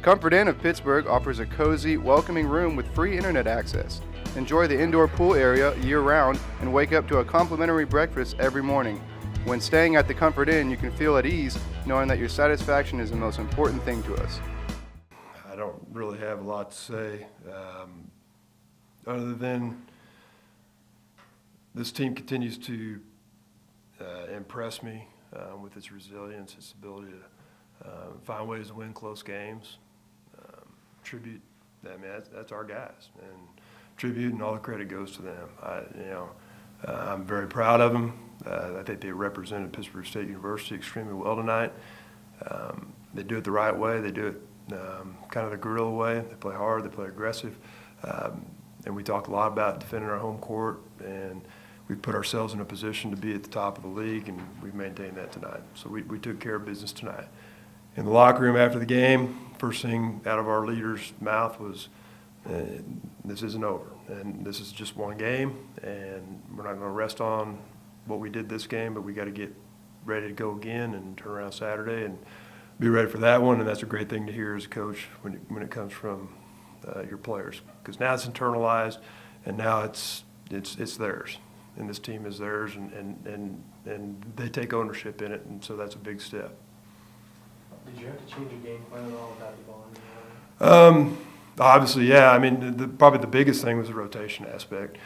Comfort Inn of Pittsburgh offers a cozy, welcoming room with free internet access. Enjoy the indoor pool area year-round and wake up to a complimentary breakfast every morning. When staying at the Comfort Inn, you can feel at ease knowing that your satisfaction is the most important thing to us. I don't really have a lot to say other than this team continues to impress me with its resilience, its ability to find ways to win close games. Tribute, I mean, that's our guys, and tribute and all the credit goes to them. I'm very proud of them. I think they represented Pittsburgh State University extremely well tonight. They do it the right way. They do it kind of the guerrilla way. They play hard. They play aggressive. And we talked a lot about defending our home court, and we put ourselves in a position to be at the top of the league, and we've maintained that tonight. So we took care of business tonight. In the locker room after the game, first thing out of our leader's mouth was, this isn't over, and this is just one game, and we're not going to rest on what we did this game, but we got to get ready to go again and turn around Saturday and be ready for that one. And that's a great thing to hear as a coach when it comes from your players, because now it's internalized, and now it's theirs, and this team is theirs, and they take ownership in it, and so that's a big step. Did you have to change your game plan at all without the ball? Obviously, yeah. I mean, probably the biggest thing was the rotation aspect.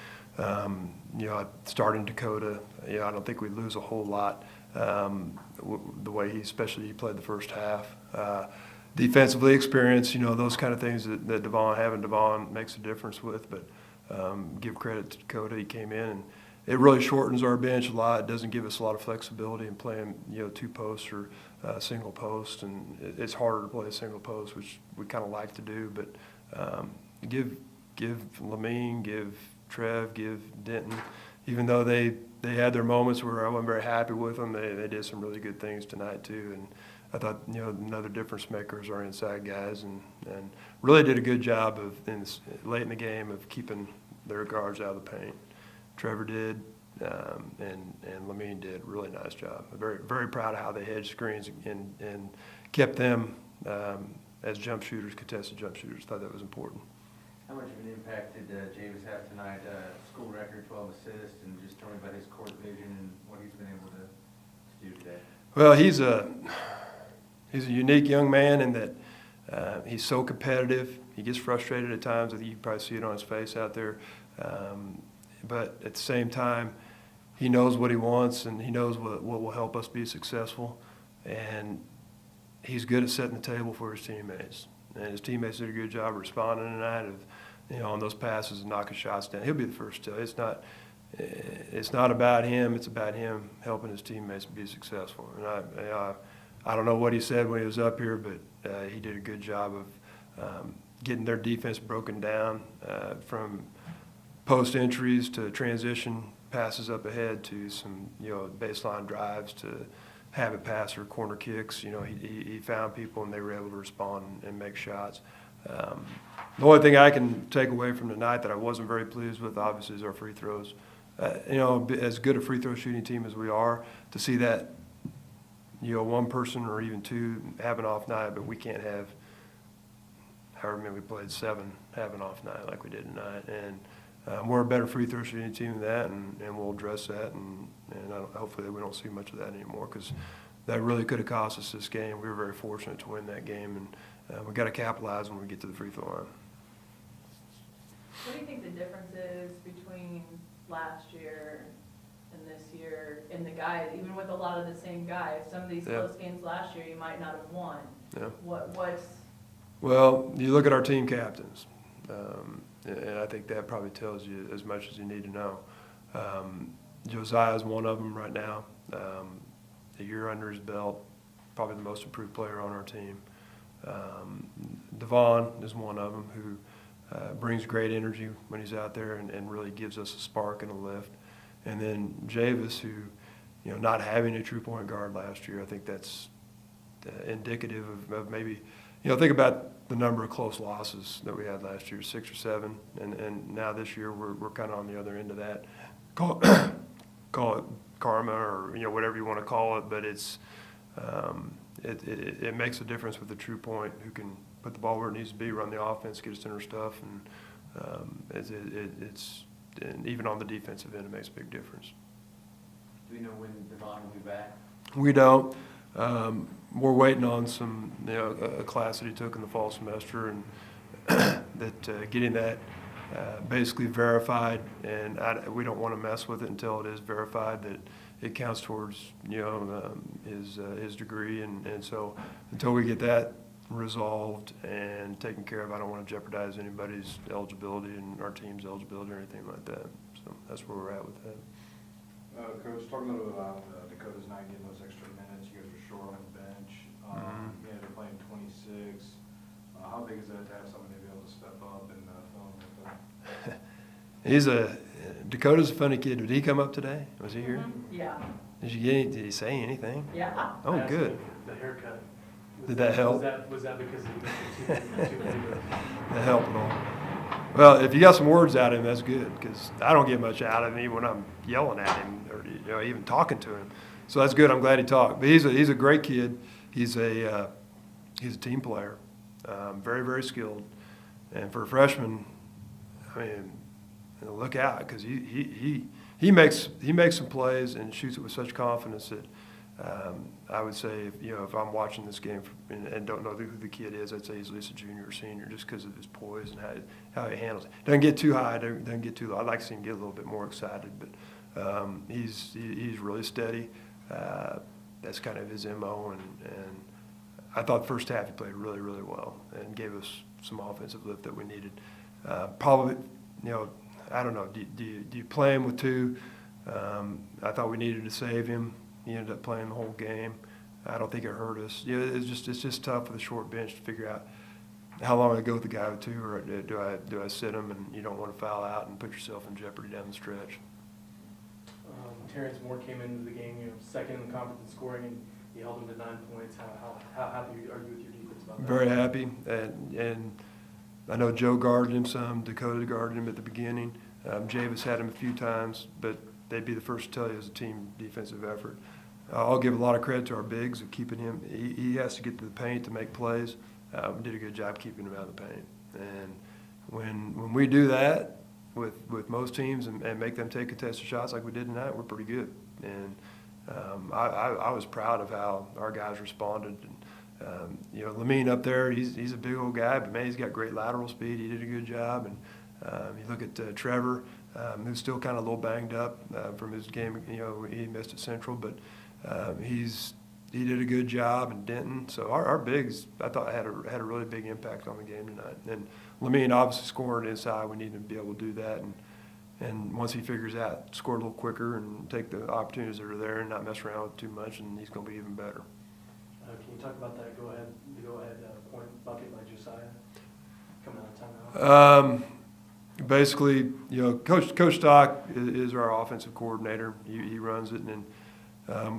Starting Dakota, I don't think we lose a whole lot the way especially he played the first half. Defensively, experience, those kind of things that Devon makes a difference with. But give credit to Dakota, he came in and it really shortens our bench a lot. It doesn't give us a lot of flexibility in playing, two posts or single post, and it's harder to play a single post, which we kind of like to do. But give Lamine, give Trev, give Denton. Even though they had their moments where I wasn't very happy with them, they did some really good things tonight too. And I thought, another difference maker is our inside guys, and really did a good job of late in the game of keeping their guards out of the paint. Trevor did, and Lamine did a really nice job. I'm very, very proud of how they hedged screens and kept them as jump shooters, contested jump shooters. Thought that was important. How much of an impact did Javis have tonight? School record, 12 assists, and just tell me about his court vision and what he's been able to do today. Well, he's a unique young man in that he's so competitive. He gets frustrated at times. I think you can probably see it on his face out there. But at the same time, he knows what he wants, and he knows what will help us be successful. And he's good at setting the table for his teammates. And his teammates did a good job of responding tonight on those passes and knocking shots down. He'll be the first to. It's not about him. It's about him helping his teammates be successful. And I don't know what he said when he was up here, but he did a good job of getting their defense broken down from post entries to transition passes up ahead to some baseline drives to habit pass or corner kicks. He found people and they were able to respond and make shots. The only thing I can take away from tonight that I wasn't very pleased with, obviously, is our free throws. As good a free throw shooting team as we are, to see that one person or even two have an off night, but we can't have however many we played, 7 have an off night like we did tonight. And we're a better free throw shooting team than that, and we'll address that, and hopefully we don't see much of that anymore, because that really could have cost us this game. We were very fortunate to win that game, and we've got to capitalize when we get to the free throw line. What do you think the difference is between last year and this year in the guys, even with a lot of the same guys? Some of these close games last year you might not have won. Yeah. Well, you look at our team captains. And I think that probably tells you as much as you need to know. Josiah is one of them right now. A year under his belt, probably the most improved player on our team. Devon is one of them who brings great energy when he's out there and really gives us a spark and a lift. And then Javis, who, not having a true point guard last year, I think that's indicative of maybe, think about the number of close losses that we had last year, 6 or 7, and now this year we're kind of on the other end of that. Call it karma or whatever you want to call it, but it makes a difference with the true point who can put the ball where it needs to be, run the offense, get us in our stuff, and and even on the defensive end, it makes a big difference. Do we know when Devon will be back? We don't. We're waiting on some, a class that he took in the fall semester, and that getting that basically verified. And we don't want to mess with it until it is verified that it counts towards his degree. And so until we get that resolved and taken care of, I don't want to jeopardize anybody's eligibility and our team's eligibility or anything like that. So that's where we're at with that. Coach, talk a little bit about Dakota's not getting those extra minutes. You guys were short on the bench. You ended up playing 26. How big is that to have somebody be able to step up and fill in like that? Dakota's a funny kid. Did he come up today? Was he here? Yeah. Did he say anything? Yeah. Oh, good. The haircut. Did that help? Was that because of That helped at all. Well, if you got some words out of him, that's good, because I don't get much out of him when I'm yelling at him or even talking to him. So that's good. I'm glad he talked. But he's a great kid. He's a team player, very, very skilled. And for a freshman, I mean, look out, because he makes some plays and shoots it with such confidence that I would say, if I'm watching this game and don't know who the kid is, I'd say he's at least a junior or senior, just because of his poise and how he handles it. Doesn't get too high, doesn't get too low. I'd like to see him get a little bit more excited, but he's really steady. That's kind of his MO, and I thought the first half he played really, really well and gave us some offensive lift that we needed. Probably, I don't know. Do you play him with two? I thought we needed to save him. He ended up playing the whole game. I don't think it hurt us. It's just tough with a short bench to figure out how long I go with the guy with two, or do I sit him, and you don't want to foul out and put yourself in jeopardy down the stretch. Terrence Moore came into the game, second in the conference in scoring, and you held him to 9 points. How happy are you with your defense about that? Very happy, and I know Joe guarded him some. Dakota guarded him at the beginning. Javis had him a few times, but they'd be the first to tell you it was a team defensive effort. I'll give a lot of credit to our bigs of keeping him. He has to get to the paint to make plays. We did a good job keeping him out of the paint. And when we do that with most teams and make them take contested shots like we did tonight, we're pretty good. And I was proud of how our guys responded. And, Lamine up there, he's a big old guy, but man, he's got great lateral speed. He did a good job. And you look at Trevor, who's still kind of a little banged up from his game. He missed at Central, but he did a good job. And Denton, so our bigs, I thought had a really big impact on the game tonight. And Lamine obviously scoring inside. We need to be able to do that. And once he figures out, score a little quicker and take the opportunities that are there and not mess around with too much, and he's going to be even better. Can you talk about that go ahead point bucket by Josiah coming out of timeout? Basically, Coach Stock is our offensive coordinator. He runs it, and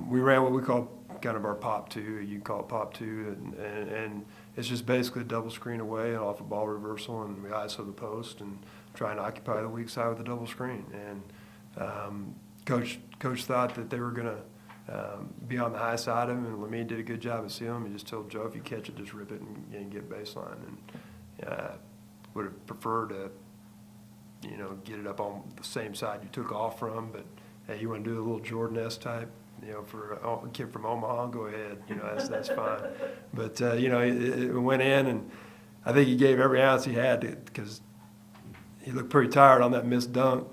we ran what we call kind of our pop two. You can call it pop two, and it's just basically a double screen away and off a ball reversal, and we ISO the post and try and occupy the weak side with a double screen. And Coach thought that they were going to be on the high side of him, and Lamine did a good job of sealing him. He just told Joe, if you catch it, just rip it and get baseline. And would have preferred to get it up on the same side you took off from, but hey, you want to do a little Jordan-esque type, for a kid from Omaha, go ahead, that's fine. But, it went in, and I think he gave every ounce he had because he looked pretty tired on that missed dunk.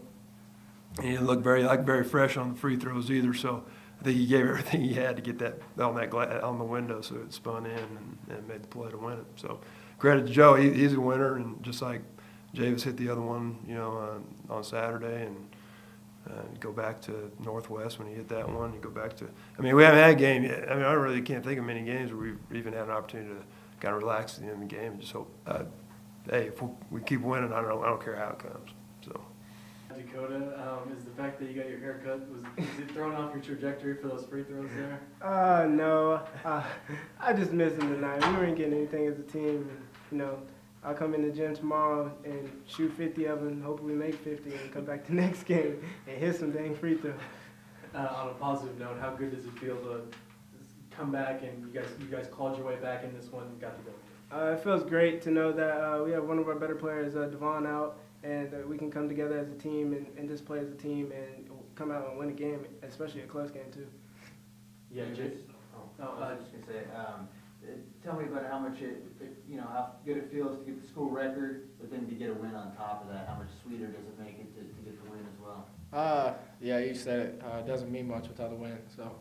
He didn't look very fresh on the free throws either, so I think he gave everything he had to get that on the window so it spun in and made the play to win it. So credit to Joe, he's a winner, and just like Javis hit the other one, on Saturday, and go back to Northwest when he hit that one. You go back to, we haven't had a game yet. I really can't think of many games where we've even had an opportunity to kind of relax at the end of the game and just hope, hey, if we keep winning, I don't care how it comes. So. Dakota, is the fact that you got your hair cut, was it throwing off your trajectory for those free throws there? No. I just missed them tonight. We weren't getting anything as a team. I'll come in the gym tomorrow and shoot 50 of them, hopefully make 50, and come back the next game and hit some dang free throws. On a positive note, how good does it feel to come back and you guys clawed your way back in this one and got to go? It feels great to know that we have one of our better players, Devon, out, and we can come together as a team and just play as a team and come out and win a game, especially a close game too. Yeah, Javis. I was just gonna say, tell me about how much how good it feels to get the school record, but then to get a win on top of that. How much sweeter does it make it to get the win as well? Yeah, you said it. It doesn't mean much without a win. So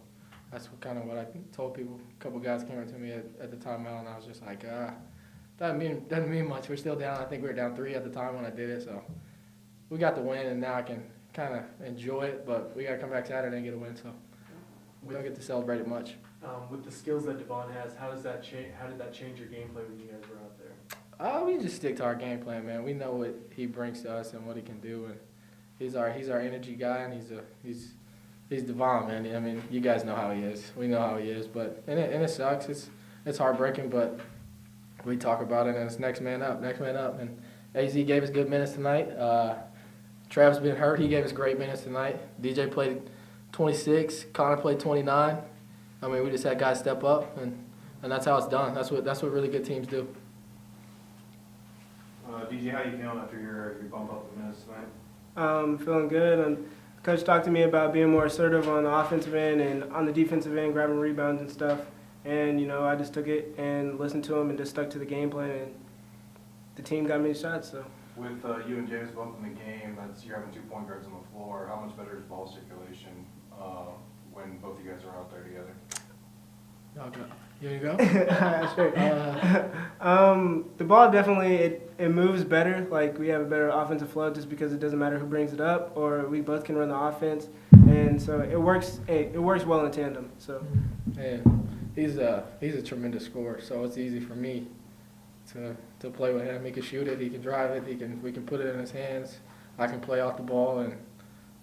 that's kind of what I told people. A couple guys came up to me at the timeout, and I was just like, doesn't mean much. We're still down. I think we were down 3 at the time when I did it. So we got the win, and now I can kind of enjoy it. But we got to come back Saturday and get a win. So we don't get to celebrate it much. With the skills that Devon has, how did that change your gameplay when you guys were out there? We just stick to our game plan, man. We know what he brings to us and what he can do, and he's our energy guy, and he's Devon, man. I mean, you guys know how he is. We know how he is, but and it sucks. It's heartbreaking, but we talk about it, and it's next man up. And AZ gave us good minutes tonight. Trav's been hurt. He gave us great minutes tonight. DJ played 26. Connor played 29. I mean, we just had guys step up, and that's how it's done. That's what really good teams do. DJ, how you feeling after your bump up the minutes tonight? Feeling good. And Coach talked to me about being more assertive on the offensive end and on the defensive end, grabbing rebounds and stuff. And, I just took it and listened to him and just stuck to the game plan, and the team got many shots. So. With you and Javis both in the game, you're having 2 point guards on the floor. How much better is ball circulation when both you guys are out there together? Y'all go. You want to go? Sure. The ball definitely it moves better. Like, we have a better offensive flow just because it doesn't matter who brings it up, or we both can run the offense, and so it works. It works well in tandem. So. And he's a tremendous scorer, so it's easy for me to play with him. He can shoot it, he can drive it, we can put it in his hands. I can play off the ball, and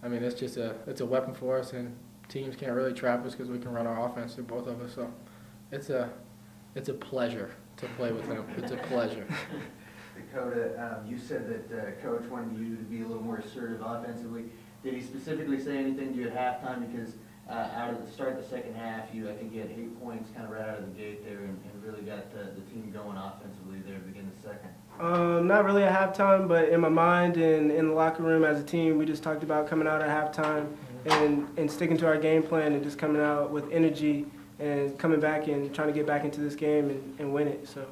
I mean it's a weapon for us, and teams can't really trap us because we can run our offense through both of us. So it's a pleasure to play with him. It's a pleasure. Dakota, you said that Coach wanted you to be a little more assertive offensively. Did he specifically say anything to you at halftime? Because out of the start of the second half, I think you had 8 points kind of right out of the gate there, and really got the team going offensively there to begin the second. Not really at halftime, but in my mind and in the locker room as a team, we just talked about coming out at halftime and sticking to our game plan and just coming out with energy and coming back and trying to get back into this game and win it. So.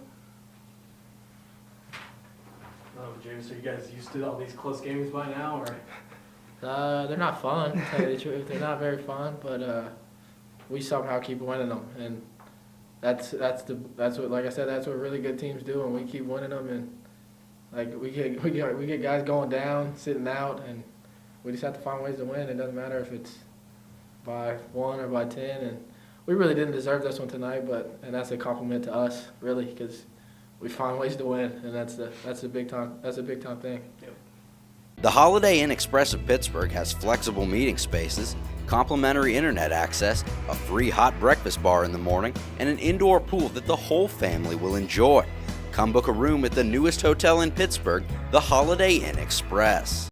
Javis, are you guys used to all these close games by now, or? They're not fun, to tell you the truth. They're not very fun, but we somehow keep winning them, and that's what, like I said, that's what really good teams do, and we keep winning them, and like we get guys going down, sitting out, and we just have to find ways to win. It doesn't matter if it's by 1 or by 10, and we really didn't deserve this one tonight, and that's a compliment to us, really, because we find ways to win, and that's a big time thing. Yep. The Holiday Inn Express of Pittsburgh has flexible meeting spaces, complimentary internet access, a free hot breakfast bar in the morning, and an indoor pool that the whole family will enjoy. Come book a room at the newest hotel in Pittsburgh, the Holiday Inn Express.